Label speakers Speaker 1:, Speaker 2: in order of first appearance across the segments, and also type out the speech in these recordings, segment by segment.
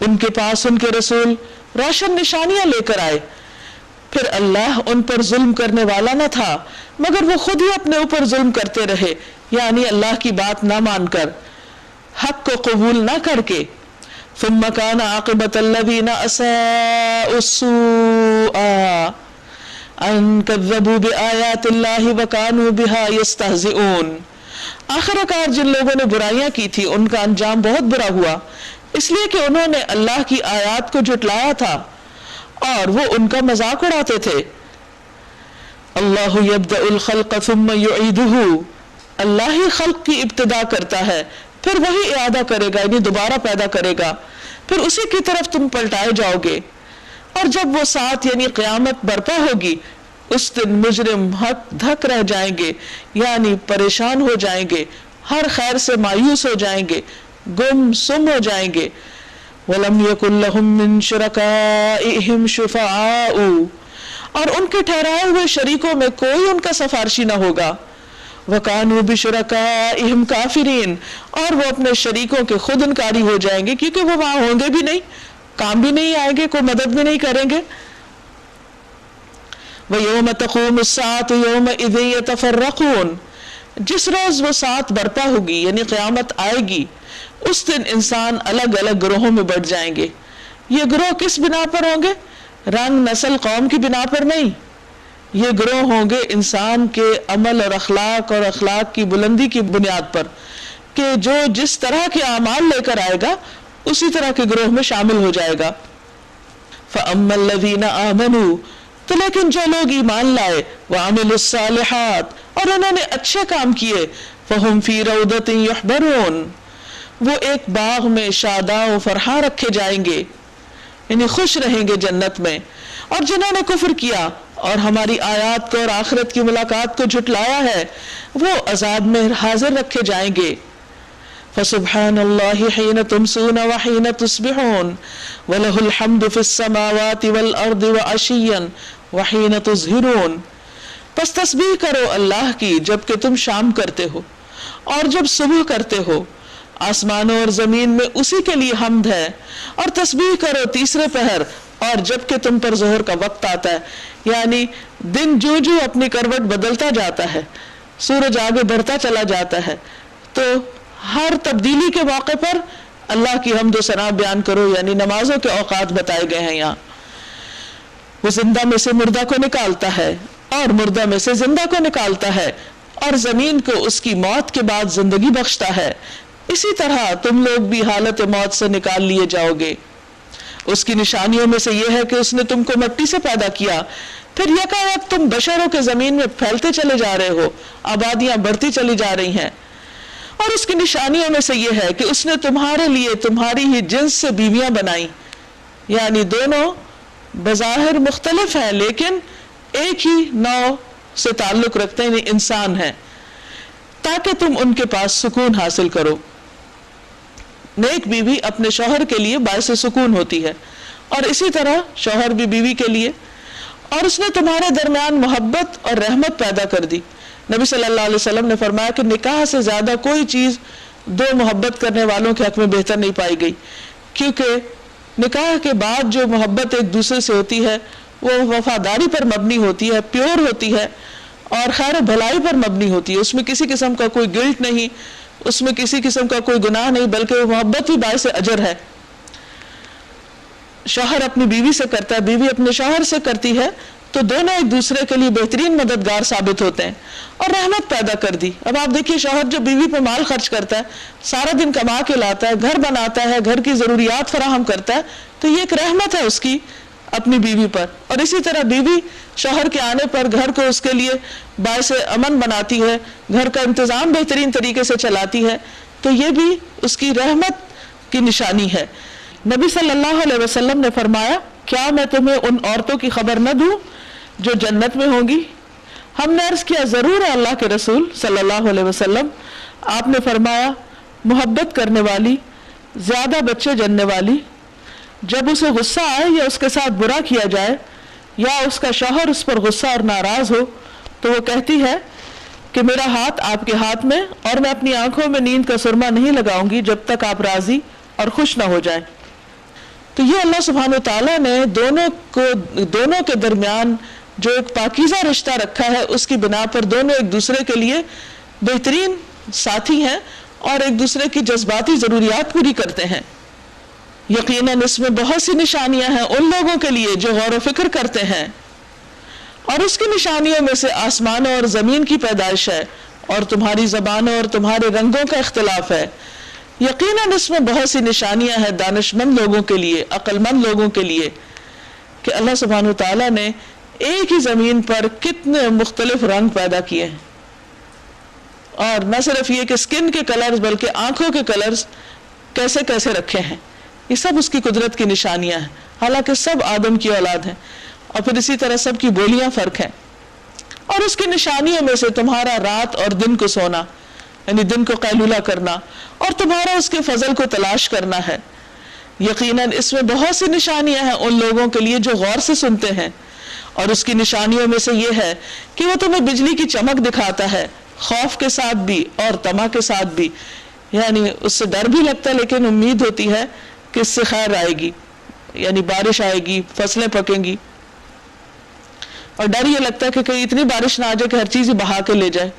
Speaker 1: ان کے پاس ان کے رسول روشن نشانیاں لے کر آئے، پھر اللہ ان پر ظلم کرنے والا نہ تھا مگر وہ خود ہی اپنے اوپر ظلم کرتے رہے، یعنی اللہ کی بات نہ مان کر، حق کو قبول نہ کر کے۔ ثم كان عاقبة الذين اساءوا السوء ان كذبوا بآيات الله وكانوا بها يستهزئون۔ آخر کار جن لوگوں نے برائیاں کی تھی ان کا انجام بہت برا ہوا، اس لیے کہ انہوں نے اللہ کی آیات کو جھٹلایا تھا اور وہ ان کا مذاق اڑاتے تھے۔ اللہ یبدأ الخلق ثم یعیدہ، اللہ ہی خلق کی ابتدا کرتا ہے پھر وہی اعادہ کرے گا، یعنی دوبارہ پیدا کرے گا، پھر اسی کی طرف تم پلٹائے جاؤ گے۔ اور جب وہ ساتھ یعنی قیامت برپا ہوگی اس دن مجرم ہک دھک رہ جائیں گے، یعنی پریشان ہو جائیں گے، ہر خیر سے مایوس ہو جائیں گے، گم سم ہو جائیں گے۔ وَلَمْ يَكُنْ لَهُم مِّن شُرَكَائِهِمْ شُفَعَاءُ، اور ان کے ٹھہرائے ہوئے شریکوں میں کوئی ان کا سفارشی نہ ہوگا۔ وَكَانُوا بِشُرَكَائِهِمْ كَافِرِينَ، اور وہ اپنے شریکوں کے خود انکاری ہو جائیں گے کیونکہ وہ وہاں ہوں گے بھی نہیں، کام بھی نہیں آئیں گے، کوئی مدد بھی نہیں کریں گے۔ وَيَوْمَ تَقُومُ السَّاعَةُ يَوْمَئِذٍ يَتَفَرَّقُونَ، جس روز وہ ساعت برپا ہوگی یعنی قیامت آئے گی، اس دن انسان الگ الگ گروہوں میں بٹ جائیں گے۔ یہ گروہ کس بنا پر ہوں گے؟ رنگ، نسل، قوم کی بنا پر نہیں، یہ گروہ ہوں گے انسان کے عمل اور اخلاق کی بلندی کی بنیاد پر، کہ جو جس طرح کے اعمال لے کر آئے گا اسی طرح کے گروہ میں شامل ہو جائے گا۔ فَأَمَّا الَّذِينَ آمَنُوا، تو لیکن جو لوگ ایمان لائے، وَعَمِلُوا الصَّالِحَاتِ، اور انہوں نے اچھے کام کیے، فَهُمْ فِي رَوْضَةٍ يُحْبَرُونَ، وہ ایک باغ میں شاداں و فرحاں رکھے جائیں گے، یعنی خوش رہیں گے جنت میں۔ اور جنہوں نے کفر کیا اور ہماری آیات کو اور آخرت کی ملاقات کو جھٹلایا ہے وہ عذاب میں حاضر رکھے جائیں گے۔ فسبحان اللہ حین تمسون وحین تصبحون وله الحمد فی السماوات والارض وعشیا وحین تظہرون، پس تسبیح کرو اللہ کی جبکہ تم شام کرتے ہو اور جب صبح کرتے ہو، آسمانوں اور زمین میں اسی کے لیے حمد ہے، اور تسبیح کرو تیسرے پہر اور جبکہ تم پر ظہر کا وقت آتا ہے، یعنی دن جو جو اپنی کروٹ بدلتا جاتا ہے، سورج آگے بڑھتا چلا جاتا ہے، تو ہر تبدیلی کے موقع پر اللہ کی حمد و ثنا بیان کرو، یعنی نمازوں کے اوقات بتائے گئے ہیں یہاں۔ وہ زندہ میں سے مردہ کو نکالتا ہے اور مردہ میں سے زندہ کو نکالتا ہے، اور زمین کو اس کی موت کے بعد زندگی بخشتا ہے، اسی طرح تم لوگ بھی حالت موت سے نکال لیے جاؤ گے۔ اس کی نشانیوں میں سے یہ ہے کہ اس نے تم کو مٹی سے پیدا کیا، پھر یکایک تم بشروں کے زمین میں پھیلتے چلے جا رہے ہو، آبادیاں بڑھتی چلی جا رہی ہیں۔ اور اس کی نشانیوں میں سے یہ ہے کہ اس نے تمہارے لیے تمہاری ہی جنس سے بیویاں بنائی، یعنی دونوں بظاہر مختلف ہیں لیکن ایک ہی نوع سے تعلق رکھتے ہیں، یعنی انسان ہیں، تاکہ تم ان کے پاس سکون حاصل کرو۔ نیک بیوی اپنے شوہر کے لیے باعث سکون ہوتی ہے، اور اسی طرح شوہر بھی بیوی کے لیے، اور اس نے تمہارے درمیان محبت اور رحمت پیدا کر دی۔ نبی صلی اللہ علیہ وسلم نے فرمایا کہ نکاح سے زیادہ کوئی چیز دو محبت کرنے والوں کے حق میں بہتر نہیں پائی گئی، کیونکہ نکاح کے بعد جو محبت ایک دوسرے سے ہوتی ہے وہ وفاداری پر مبنی ہوتی ہے، پیور ہوتی ہے، اور خیر و بھلائی پر مبنی ہوتی ہے، اس میں کسی قسم کا کوئی گلٹ نہیں، اس میں کسی قسم کا کوئی گناہ نہیں، بلکہ وہ محبت ہی باعث اجر ہے۔ شوہر اپنی بیوی سے کرتا ہے، بیوی اپنے شوہر سے کرتی ہے، تو دونوں ایک دوسرے کے لیے بہترین مددگار ثابت ہوتے ہیں، اور رحمت پیدا کر دی۔ اب آپ دیکھیے شوہر جو بیوی پہ مال خرچ کرتا ہے، سارا دن کما کے لاتا ہے، گھر بناتا ہے، گھر کی ضروریات فراہم کرتا ہے، تو یہ ایک رحمت ہے اس کی اپنی بیوی پر، اور اسی طرح بیوی شوہر کے آنے پر گھر کو اس کے لیے باعث امن بناتی ہے، گھر کا انتظام بہترین طریقے سے چلاتی ہے، تو یہ بھی اس کی رحمت کی نشانی ہے۔ نبی صلی اللہ علیہ وسلم نے فرمایا، کیا میں تمہیں ان عورتوں کی خبر نہ دوں جو جنت میں ہوں گی؟ ہم نے عرض کیا ضرور ہے اللہ کے رسول صلی اللہ علیہ وسلم۔ آپ نے فرمایا، محبت کرنے والی، زیادہ بچے جننے والی، جب اسے غصہ آئے یا اس کے ساتھ برا کیا جائے یا اس کا شوہر اس پر غصہ اور ناراض ہو تو وہ کہتی ہے کہ میرا ہاتھ آپ کے ہاتھ میں، اور میں اپنی آنکھوں میں نیند کا سرما نہیں لگاؤں گی جب تک آپ راضی اور خوش نہ ہو جائیں۔ تو یہ اللہ سبحانہ تعالیٰ نے دونوں کے درمیان جو ایک پاکیزہ رشتہ رکھا ہے، اس کی بنا پر دونوں ایک دوسرے کے لیے بہترین ساتھی ہیں اور ایک دوسرے کی جذباتی ضروریات پوری کرتے ہیں۔ یقیناً اس میں بہت سی نشانیاں ہیں ان لوگوں کے لیے جو غور و فکر کرتے ہیں، اور اس کی نشانیوں میں سے آسمانوں اور زمین کی پیدائش ہے، اور تمہاری زبانوں اور تمہارے رنگوں کا اختلاف ہے۔ یقیناً اس میں بہت سی نشانیاں ہیں دانش مند لوگوں کے لیے، عقل مند لوگوں کے لیے، کہ اللہ سبحانہ تعالیٰ نے ایک ہی زمین پر کتنے مختلف رنگ پیدا کیے ہیں، اور نہ صرف یہ کہ سکن کے کلرز بلکہ آنکھوں کے کلرز کیسے کیسے رکھے ہیں۔ یہ سب اس کی قدرت کی نشانیاں ہیں، حالانکہ سب آدم کی اولاد ہیں، اور پھر اسی طرح سب کی بولیاں فرق ہیں۔ اور اس کی نشانیوں میں سے تمہارا رات اور دن کو سونا، یعنی دن کو قیلولہ کرنا، اور تمہارا اس کے فضل کو تلاش کرنا ہے۔ یقیناً اس میں بہت سی نشانیاں ہیں ان لوگوں کے لیے جو غور سے سنتے ہیں، اور اس کی نشانیوں میں سے یہ ہے کہ وہ تمہیں بجلی کی چمک دکھاتا ہے، خوف کے ساتھ بھی اور طمع کے ساتھ بھی، یعنی اس سے ڈر بھی لگتا ہے لیکن امید ہوتی ہے کہ اس سے خیر آئے گی، یعنی بارش آئے گی، فصلیں پکیں گی، اور ڈر یہ لگتا ہے کہ کہیں اتنی بارش نہ آ جائے کہ ہر چیز ہی بہا کے لے جائے۔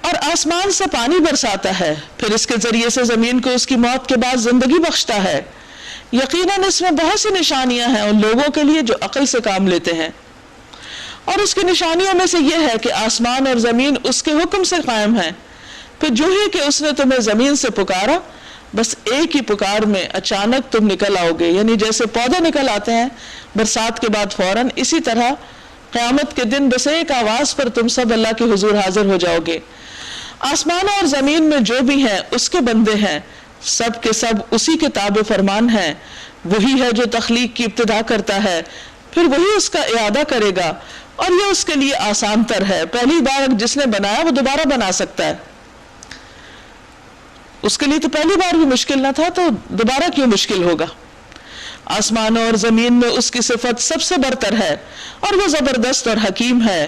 Speaker 1: اور آسمان سے پانی برساتا ہے، پھر اس کے ذریعے سے زمین کو اس کی موت کے بعد زندگی بخشتا ہے۔ یقیناً اس میں بہت سی نشانیاں ہیں ان لوگوں کے لیے جو عقل سے کام لیتے ہیں۔ اور اس کی نشانیوں میں سے یہ ہے کہ آسمان اور زمین اس کے حکم سے قائم ہیں۔ پھر جو ہی کہ اس نے تمہیں زمین سے پکارا، بس ایک ہی پکار میں اچانک تم نکل آؤ گے، یعنی جیسے پودے نکل آتے ہیں برسات کے بعد فوراً، اسی طرح قیامت کے دن بس ایک آواز پر تم سب اللہ کے حضور حاضر ہو جاؤ گے۔ آسمانوں اور زمین میں جو بھی ہیں اس کے بندے ہیں، سب کے سب اسی کے تابع فرمان ہیں۔ وہی ہے جو تخلیق کی ابتدا کرتا ہے، پھر وہی اس کا اعادہ کرے گا، اور یہ اس کے لیے آسان تر ہے۔ پہلی بار جس نے بنایا وہ دوبارہ بنا سکتا ہے، اس کے لیے تو پہلی بار بھی مشکل نہ تھا، تو دوبارہ کیوں مشکل ہوگا۔ آسمانوں اور زمین میں اس کی صفت سب سے برتر ہے، اور وہ زبردست اور حکیم ہے۔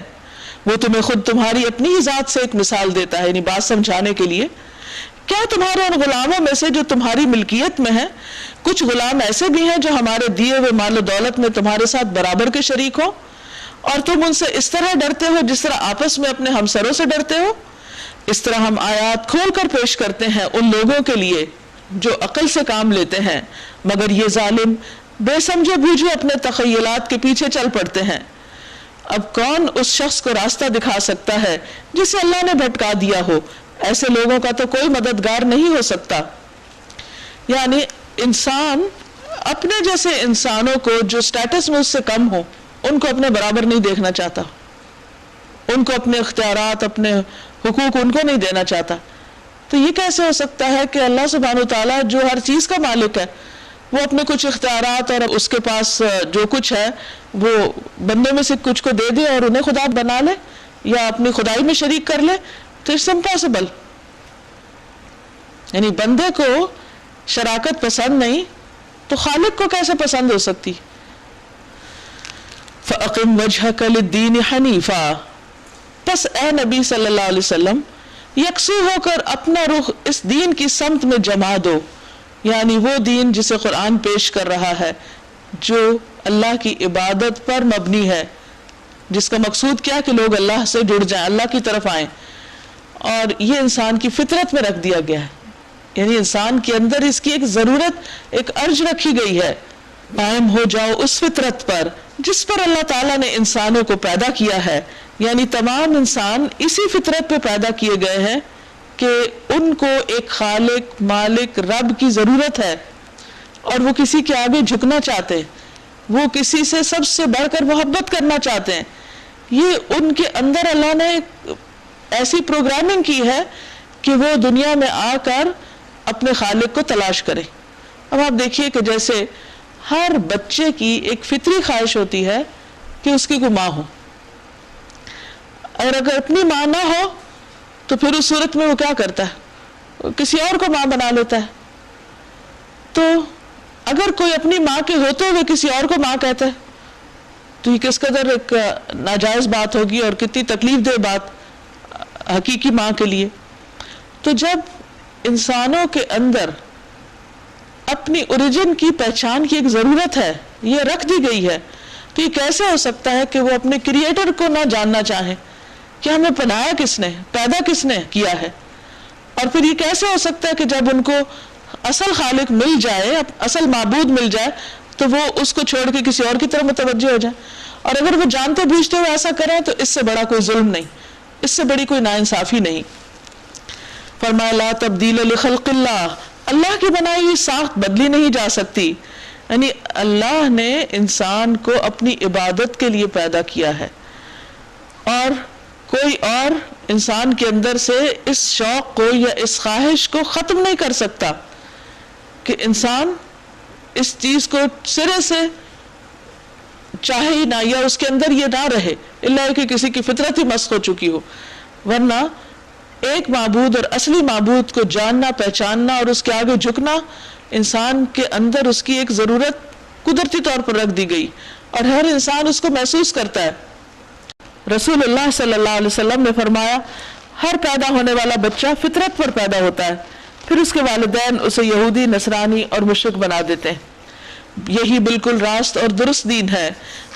Speaker 1: وہ تمہیں خود تمہاری اپنی ہی ذات سے ایک مثال دیتا ہے، یعنی بات سمجھانے کے لیے۔ کیا تمہارے ان غلاموں میں سے جو تمہاری ملکیت میں ہیں، کچھ غلام ایسے بھی ہیں جو ہمارے دیے ہوئے مال و دولت میں تمہارے ساتھ برابر کے شریک ہو، اور تم ان سے اس طرح ڈرتے ہو جس طرح آپس میں اپنے ہمسروں سے ڈرتے ہو؟ اس طرح ہم آیات کھول کر پیش کرتے ہیں ان لوگوں کے لیے جو عقل سے کام لیتے ہیں، مگر یہ ظالم بے سمجھے بوجھے اپنے تخیلات کے پیچھے چل پڑتے ہیں۔ اب کون اس شخص کو راستہ دکھا سکتا ہے جسے اللہ نے بھٹکا دیا ہو؟ ایسے لوگوں کا تو کوئی مددگار نہیں ہو سکتا۔ یعنی انسان اپنے جیسے انسانوں کو جو سٹیٹس میں اس سے کم ہو، ان کو اپنے برابر نہیں دیکھنا چاہتا، ان کو اپنے اختیارات، اپنے حقوق ان کو نہیں دینا چاہتا۔ تو یہ کیسے ہو سکتا ہے کہ اللہ سبحانہ وتعالیٰ جو ہر چیز کا مالک ہے، وہ اپنے کچھ اختیارات اور اس کے پاس جو کچھ ہے وہ بندے میں سے کچھ کو دے دے اور انہیں خدا بنا لے یا اپنی خدائی میں شریک کر لے؟ تو اٹس امپاسبل۔ یعنی بندے کو شراکت پسند نہیں تو خالق کو کیسے پسند ہو سکتی؟ فَأَقِمْ وَجْهَكَ لِلدِّينِ حَنِيفًا، پس اے نبی صلی اللہ علیہ وسلم یکسو ہو کر اپنا رخ اس دین کی سمت میں جما دو، یعنی وہ دین جسے قرآن پیش کر رہا ہے، جو اللہ کی عبادت پر مبنی ہے، جس کا مقصود کیا کہ لوگ اللہ سے جڑ جائیں، اللہ کی طرف آئیں، اور یہ انسان کی فطرت میں رکھ دیا گیا ہے۔ یعنی انسان کے اندر اس کی ایک ضرورت، ایک ارج رکھی گئی ہے، قائم ہو جاؤ اس فطرت پر جس پر اللہ تعالیٰ نے انسانوں کو پیدا کیا ہے۔ یعنی تمام انسان اسی فطرت پہ پیدا کیے گئے ہیں کہ ان کو ایک خالق، مالک، رب کی ضرورت ہے، اور وہ کسی کے آگے جھکنا چاہتے ہیں، وہ کسی سے سب سے بڑھ کر محبت کرنا چاہتے ہیں۔ یہ ان کے اندر اللہ نے ایسی پروگرامنگ کی ہے کہ وہ دنیا میں آ کر اپنے خالق کو تلاش کرے۔ اب آپ دیکھیے کہ جیسے ہر بچے کی ایک فطری خواہش ہوتی ہے کہ اس کی کوئی ماں ہو، اور اگر اپنی ماں نہ ہو تو پھر اس صورت میں وہ کیا کرتا ہے؟ کسی اور کو ماں بنا لیتا ہے۔ تو اگر کوئی اپنی ماں کے ہوتے ہوئے کسی اور کو ماں کہتا ہے تو یہ کس قدر ایک ناجائز بات ہوگی اور کتنی تکلیف دہ بات حقیقی ماں کے لیے۔ تو جب انسانوں کے اندر اپنی اوریجن کی پہچان کی ایک ضرورت ہے، یہ رکھ دی گئی ہے، تو یہ کیسے ہو سکتا ہے کہ وہ اپنے کریٹر کو نہ جاننا چاہیں کہ ہمیں بنایا کس نے، پیدا کس نے کیا ہے؟ اور پھر یہ کیسے ہو سکتا ہے کہ جب ان کو اصل خالق مل جائے، اصل معبود مل جائے، تو وہ اس کو چھوڑ کے کسی اور کی طرف متوجہ ہو جائے؟ اور اگر وہ جانتے بوجھتے ہوئے ایسا کریں تو اس سے بڑا کوئی ظلم نہیں، اس سے بڑی کوئی ناانصافی نہیں۔ فرمایا لا تبدیل لخلق اللہ، اللہ کی بنائی ہوئی ساخت بدلی نہیں جا سکتی، یعنی اللہ نے انسان کو اپنی عبادت کے لیے پیدا کیا ہے، اور کوئی اور انسان کے اندر سے اس شوق کو یا اس خواہش کو ختم نہیں کر سکتا کہ انسان اس چیز کو سرے سے چاہے ہی نہ، یا اس کے اندر یہ نہ رہے الا کہ کسی کی فطرت ہی مسخ ہو چکی ہو، ورنہ ایک معبود اور اصلی معبود کو جاننا، پہچاننا اور اس کے آگے جھکنا انسان کے اندر اس کی ایک ضرورت قدرتی طور پر رکھ دی گئی، اور ہر انسان اس کو محسوس کرتا ہے۔ رسول اللہ صلی اللہ علیہ وسلم نے فرمایا ہر پیدا ہونے والا بچہ فطرت پر پیدا ہوتا ہے، پھر اس کے والدین اسے یہودی، نصرانی اور مشرک بنا دیتے ہیں۔ یہی بالکل راست اور درست دین ہے،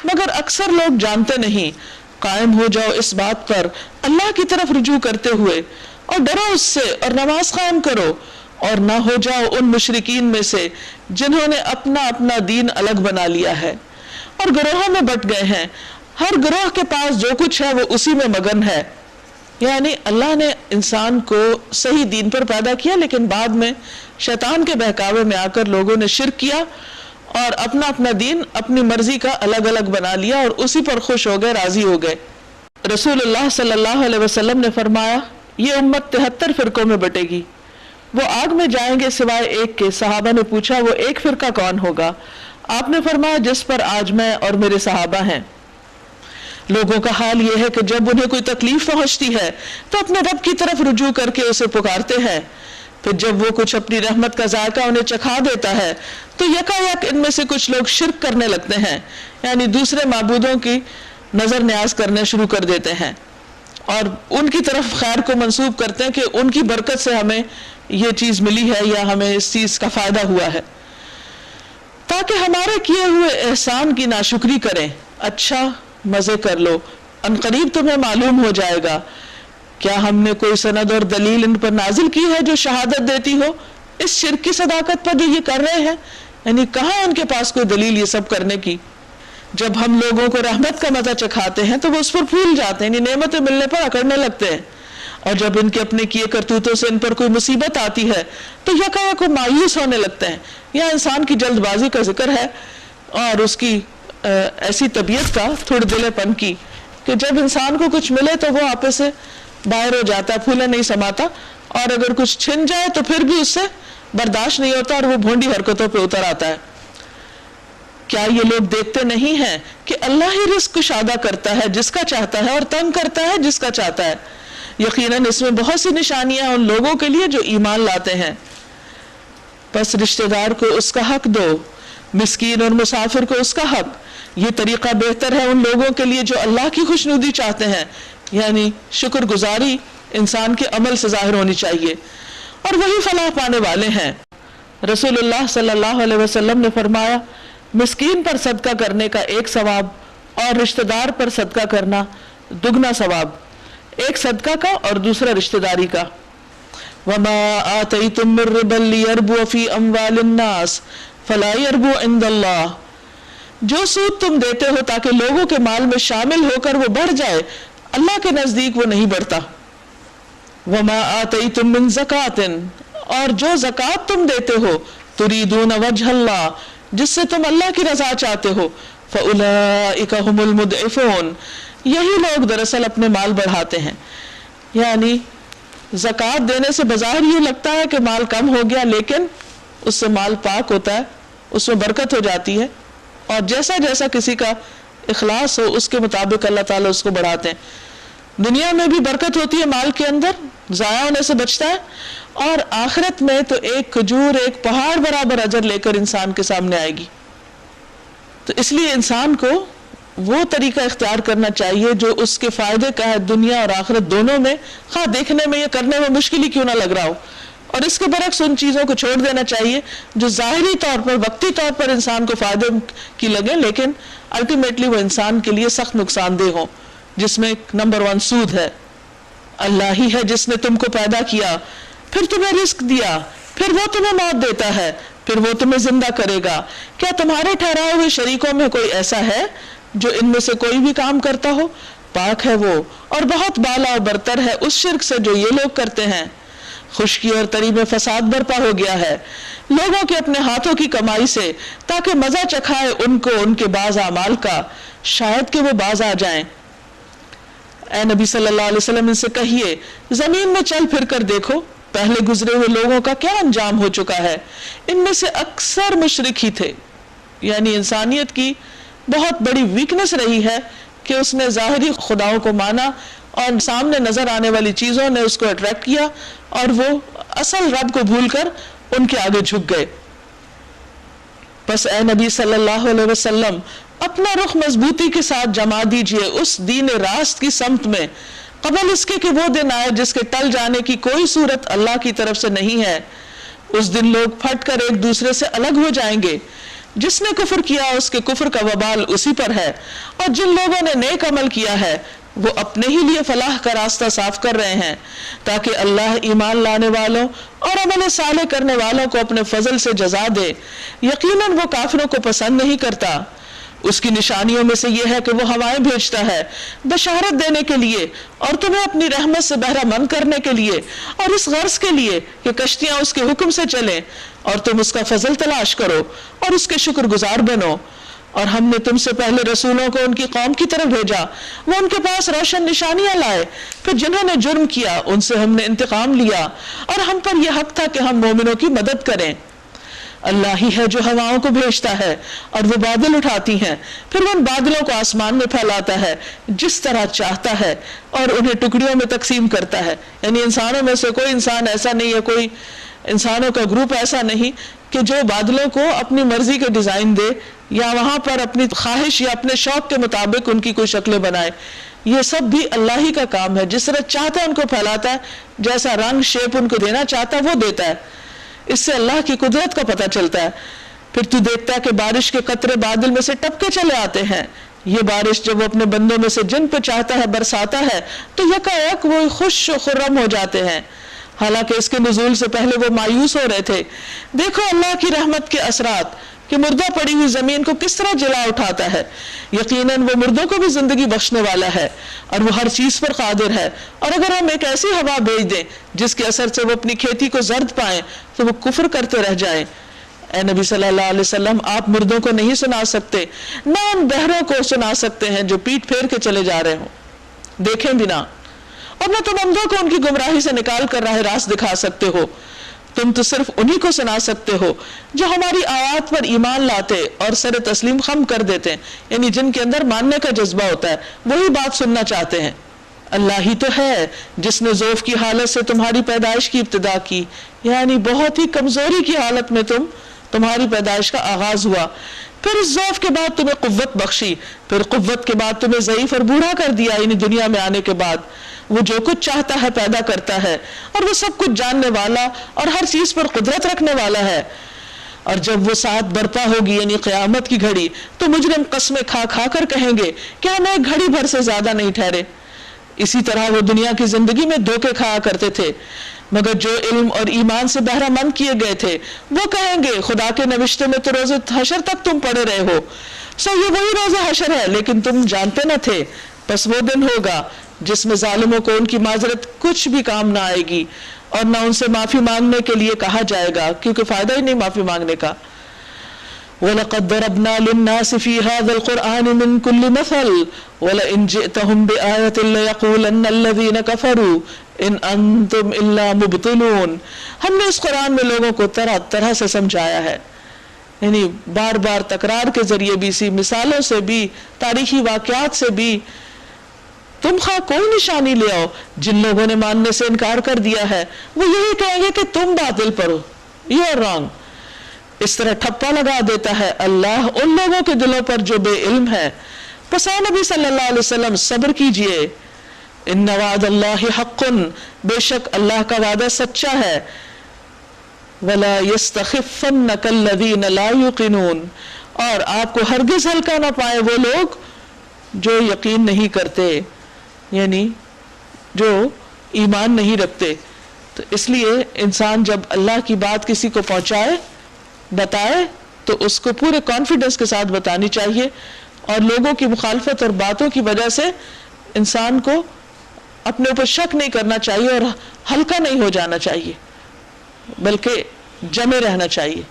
Speaker 1: مگر اکثر لوگ جانتے نہیں۔ قائم ہو جاؤ اس بات پر اللہ کی طرف رجوع کرتے ہوئے، اور ڈرو اس سے اور نماز قائم کرو، اور نہ ہو جاؤ ان مشرکین میں سے جنہوں نے اپنا اپنا دین الگ بنا لیا ہے اور گروہوں میں بٹ گئے ہیں، ہر گروہ کے پاس جو کچھ ہے وہ اسی میں مگن ہے۔ یعنی اللہ نے انسان کو صحیح دین پر پیدا کیا، لیکن بعد میں شیطان کے بہکاوے میں آ کر لوگوں نے شرک کیا اور اپنا اپنا دین اپنی مرضی کا الگ الگ بنا لیا، اور اسی پر خوش ہو گئے، راضی ہو گئے۔ رسول اللہ صلی اللہ علیہ وسلم نے فرمایا یہ امت 73 فرقوں میں بٹے گی، وہ آگ میں جائیں گے سوائے ایک کے۔ صحابہ نے پوچھا وہ ایک فرقہ کون ہوگا؟ آپ نے فرمایا جس پر آج میں اور میرے صحابہ ہیں۔ لوگوں کا حال یہ ہے کہ جب انہیں کوئی تکلیف پہنچتی ہے تو اپنے رب کی طرف رجوع کر کے اسے پکارتے ہیں، پھر جب وہ کچھ اپنی رحمت کا ذائقہ انہیں چکھا دیتا ہے تو یکایک ان میں سے کچھ لوگ شرک کرنے لگتے ہیں، یعنی دوسرے معبودوں کی نظر نیاز کرنے شروع کر دیتے ہیں، اور ان کی طرف خیر کو منسوب کرتے ہیں کہ ان کی برکت سے ہمیں یہ چیز ملی ہے یا ہمیں اس چیز کا فائدہ ہوا ہے، تاکہ ہمارے کیے ہوئے احسان کی ناشکری کریں۔ اچھا مزے کر لو، ان قریب تمہیں معلوم ہو جائے گا۔ کیا ہم نے کوئی سند اور دلیل ان پر نازل کی ہے جو شہادت دیتی ہو اس شرک کی صداقت پر جو یہ کر رہے ہیں؟ یعنی کہاں ان کے پاس کوئی دلیل یہ سب کرنے کی؟ جب ہم لوگوں کو رحمت کا مزہ چکھاتے ہیں تو وہ اس پر پھول جاتے ہیں، یعنی نعمتیں ملنے پر اکڑنے لگتے ہیں، اور جب ان کے اپنے کیے کرتوتوں سے ان پر کوئی مصیبت آتی ہے تو یکایک وہ مایوس ہونے لگتے ہیں۔ یہاں انسان کی جلد بازی کا ذکر ہے اور اس کی ایسی طبیعت کا، تھوڑے دلے پن کی، کہ جب انسان کو کچھ ملے تو وہ آپے سے باہر ہو جاتا ہے، پھولے نہیں سماتا، اور اگر کچھ چھن جائے تو پھر بھی اس سے برداشت نہیں ہوتا اور وہ بھونڈی حرکتوں پہ اتر آتا ہے۔ کیا یہ لوگ دیکھتے نہیں ہیں کہ اللہ ہی رزق کشادہ کرتا ہے جس کا چاہتا ہے اور تنگ کرتا ہے جس کا چاہتا ہے؟ یقیناً اس میں بہت سی نشانیاں ان لوگوں کے لیے جو ایمان لاتے ہیں۔ بس رشتہ دار کو اس کا حق دو، مسکین اور مسافر کو اس کا حق۔ یہ طریقہ بہتر ہے ان لوگوں کے لیے جو اللہ کی خوشنودی چاہتے ہیں، یعنی شکر گزاری انسان کے عمل سے ظاہر ہونی چاہیے، اور وہی فلاح پانے والے ہیں۔ رسول اللہ صلی اللہ علیہ وسلم نے فرمایا مسکین پر صدقہ کرنے کا ایک ثواب اور رشتہ دار پر صدقہ کرنا دگنا ثواب، ایک صدقہ کا اور دوسرا رشتہ داری کا۔ وَمَا آتَيْتُم مِّن رِّبًا لِّيَرْبُوَ فِي أَمْوَالِ النَّاسِ فَلَا يَرْبُو عِندَ اللَّهِ، جو سود تم دیتے ہو تاکہ لوگوں کے مال میں شامل ہو کر وہ بڑھ جائے، اللہ کے نزدیک وہ نہیں بڑھتا۔ وَمَا آتَيْتُم مِّن زَكَاةٍ، اور جو زکوٰۃ تم دیتے ہو تُرِيدُونَ وَجْهَ اللَّهِ، جس سے تم اللہ کی رضا چاہتے ہو، فَأُولَٰئِكَ هُمُ الْمُضْعِفُونَ، یہی لوگ دراصل اپنے مال بڑھاتے ہیں۔ یعنی زکوٰۃ دینے سے بظاہر یہ لگتا ہے کہ مال کم ہو گیا، لیکن اس سے مال پاک ہوتا ہے، اس میں برکت ہو جاتی ہے، اور جیسا جیسا کسی کا اخلاص ہو اس کے مطابق اللہ تعالیٰ اس کو بڑھاتے ہیں۔ دنیا میں بھی برکت ہوتی ہے مال کے اندر، ضائع ہونے سے بچتا ہے، اور آخرت میں تو ایک کھجور ایک پہاڑ برابر اجر لے کر انسان کے سامنے آئے گی۔ تو اس لیے انسان کو وہ طریقہ اختیار کرنا چاہیے جو اس کے فائدے کا ہے، دنیا اور آخرت دونوں میں، خواہ دیکھنے میں یہ کرنے میں مشکل ہی کیوں نہ لگ رہا ہو، اور اس کے برعکس ان چیزوں کو چھوڑ دینا چاہیے جو ظاہری طور پر وقتی طور پر انسان کو فائدے کی لگیں لیکن الٹیمیٹلی وہ انسان کے لیے سخت نقصان دہ ہوں، جس میں نمبر 1 سود ہے۔ اللہ ہی ہے جس نے تم کو پیدا کیا، پھر تمہیں رزق دیا، پھر وہ تمہیں موت دیتا ہے، پھر وہ تمہیں زندہ کرے گا۔ کیا تمہارے ٹھہرائے ہوئے شریکوں میں کوئی ایسا ہے جو ان میں سے کوئی بھی کام کرتا ہو؟ پاک ہے وہ اور بہت بالا اور برتر ہے اس شرک سے جو یہ لوگ کرتے ہیں۔ خشکی اور تری میں فساد برپا ہو گیا ہے لوگوں کے اپنے ہاتھوں کی کمائی سے، تاکہ مزہ چکھائے ان کو ان کے بعض اعمال کا، شاید کہ وہ باز آ جائیں۔ اے نبی صلی اللہ علیہ وسلم ان سے کہیے، زمین میں چل پھر کر دیکھو پہلے گزرے ہوئے لوگوں کا کیا انجام ہو چکا ہے، ان میں سے اکثر مشرک ہی تھے۔ یعنی انسانیت کی بہت بڑی ویکنس رہی ہے کہ اس نے ظاہری خداؤں کو مانا اور سامنے نظر آنے والی چیزوں نے اس کو اٹریکٹ کیا اور وہ اصل رب کو بھول کر ان کے آگے جھک گئے۔ بس اے نبی صلی اللہ علیہ وسلم اپنا رخ مضبوطی کے ساتھ جما دیجئے اس دین راست کی سمت میں، قبل اس کے کہ وہ دن آئے جس کے ٹل جانے کی کوئی صورت اللہ کی طرف سے نہیں ہے۔ اس دن لوگ پھٹ کر ایک دوسرے سے الگ ہو جائیں گے، جس نے کفر کیا اس کے کفر کا وبال اسی پر ہے، اور جن لوگوں نے نیک عمل کیا ہے وہ اپنے ہی لیے فلاح کا راستہ صاف کر رہے ہیں، تاکہ اللہ ایمان لانے والوں اور عمل صالح کرنے والوں کو اپنے فضل سے جزا دے۔ یقیناً وہ کافروں کو پسند نہیں کرتا۔ اس کی نشانیوں میں سے یہ ہے کہ وہ ہوائیں بھیجتا ہے بشارت دینے کے لیے اور تمہیں اپنی رحمت سے بہرہ مند کرنے کے لیے، اور اس غرض کے لیے کہ کشتیاں اس کے حکم سے چلیں، اور تم اس کا فضل تلاش کرو اور اس کے شکر گزار بنو۔ اور ہم نے تم سے پہلے رسولوں کو ان کی قوم کی طرف بھیجا، وہ ان کے پاس روشن نشانیاں لائے، پھر جنہوں نے جرم کیا ان سے ہم نے انتقام لیا، اور ہم پر یہ حق تھا کہ ہم مومنوں کی مدد کریں۔ اللہ ہی ہے جو ہواؤں کو بھیجتا ہے اور وہ بادل اٹھاتی ہیں، پھر وہ ان بادلوں کو آسمان میں پھیلاتا ہے جس طرح چاہتا ہے اور انہیں ٹکڑیوں میں تقسیم کرتا ہے۔ یعنی انسانوں میں سے کوئی انسان ایسا نہیں ہے، کوئی انسانوں کا گروپ ایسا نہیں کہ جو بادلوں کو اپنی مرضی کے ڈیزائن دے یا وہاں پر اپنی خواہش یا اپنے شوق کے مطابق ان کی کوئی شکلیں بنائے۔ یہ سب بھی اللہ ہی کا کام ہے، جس طرح چاہتا ہے ان کو پھیلاتا ہے، جیسا رنگ شیپ ان کو دینا چاہتا ہے وہ دیتا ہے۔ اس سے اللہ کی قدرت کا پتہ چلتا ہے۔ پھر تو دیکھتا ہے کہ بارش کے قطرے بادل میں سے ٹپکے چلے آتے ہیں، یہ بارش جب وہ اپنے بندوں میں سے جن پہ چاہتا ہے برساتا ہے تو یکایک وہ خوش و خرم ہو جاتے ہیں، حالانکہ اس کے نزول سے پہلے وہ مایوس ہو رہے تھے۔ دیکھو اللہ کی رحمت کے اثرات کہ مردہ پڑی ہوئی زمین کو کس طرح جلا اٹھاتا ہے، یقیناً وہ مردوں کو بھی زندگی بخشنے والا ہے اور وہ ہر چیز پر قادر ہے۔ اور اگر ہم ایک ایسی ہوا بھیج دیں جس کے اثر سے وہ اپنی کھیتی کو زرد پائیں تو وہ کفر کرتے رہ جائیں۔ اے نبی صلی اللہ علیہ وسلم آپ مردوں کو نہیں سنا سکتے، نہ ان بہروں کو سنا سکتے ہیں جو پیٹ پھیر کے چلے جا رہے ہوں، دیکھیں بھی نہ، اور نہ تم اندھوں کو ان کی گمراہی سے نکال کر راہ راست دکھا سکتے ہو، تم تو صرف انہی کو سنا سکتے ہو جو ہماری آیات پر ایمان لاتے اور سر تسلیم خم کر دیتے ہیں، یعنی جن کے اندر ماننے کا جذبہ ہوتا ہے، وہی بات سننا چاہتے ہیں۔ اللہ ہی تو ہے جس نے ضعف کی حالت سے تمہاری پیدائش کی ابتدا کی، یعنی بہت ہی کمزوری کی حالت میں تمہاری پیدائش کا آغاز ہوا، پھر اس ضعف کے بعد تمہیں قوت بخشی، پھر قوت کے بعد تمہیں ضعیف اور بوڑھا کر دیا، یعنی دنیا میں آنے کے بعد وہ جو کچھ چاہتا ہے پیدا کرتا ہے، اور وہ سب کچھ جاننے والا اور ہر چیز پر قدرت رکھنے والا ہے۔ اور جب وہ ساتھ برپا ہوگی یعنی قیامت کی گھڑی تو مجرم قسمیں کھا کھا کر کہیں گے کہ ہم ایک گھڑی بھر سے زیادہ نہیں ٹھہرے۔ اسی طرح وہ دنیا کی زندگی میں دھوکے کھایا کرتے تھے، مگر جو علم اور ایمان سے بہرہ مند کیے گئے تھے وہ کہیں گے خدا کے نوشتے میں تو روز حشر تک تم پڑے رہے ہو، سو یہ وہی روز حشر ہے لیکن تم جانتے نہ تھے۔ بس وہ دن ہوگا جس میں ظالموں کو ان کی معذرت کچھ بھی کام نہ آئے گی اور نہ ان سے معافی مانگنے کے لیے کہا جائے گا، کیونکہ فائدہ ہی نہیں معافی مانگنے کا۔ وَلَقَدْ ضَرَبْنَا لِلنَّاسِ فِي هَذَا الْقُرْآنِ مِنْ كُلِّ مَثَلٍ وَلَئِنْ جِئْتَهُمْ بِآيَةٍ لَيَقُولَنَّ الَّذِينَ كَفَرُوا إِنْ أَنْتُمْ إِلَّا مُبْطِلُونَ۔ ہم نے اس قرآن میں لوگوں کو طرح طرح سے سمجھایا ہے، یعنی بار بار تکرار کے ذریعے بھی، سی مثالوں سے بھی، تاریخی واقعات سے بھی۔ تم خواہ کوئی نشانی لے آؤ، جن لوگوں نے ماننے سے انکار کر دیا ہے وہ یہی کہیں گے کہ تم باطل پر ہو، یو آر رانگ۔ اس طرح ٹھپا لگا دیتا ہے اللہ ان لوگوں کے دلوں پر جو بے علم ہے۔ پس اے نبی صلی اللہ علیہ وسلم صبر کیجئے، ان وعد اللہ حق، بے شک اللہ کا وعدہ سچا ہے۔ وَلَا يَسْتَخِفَّنَّكَ الَّذِينَ لَا يُقِنُونَ، اور آپ کو ہرگز ہلکا نہ پائے وہ لوگ جو یقین نہیں کرتے، یعنی جو ایمان نہیں رکھتے۔ تو اس لیے انسان جب اللہ کی بات کسی کو پہنچائے، بتائے، تو اس کو پورے کانفیڈنس کے ساتھ بتانی چاہیے، اور لوگوں کی مخالفت اور باتوں کی وجہ سے انسان کو اپنے اوپر شک نہیں کرنا چاہیے اور ہلکا نہیں ہو جانا چاہیے، بلکہ جمے رہنا چاہیے۔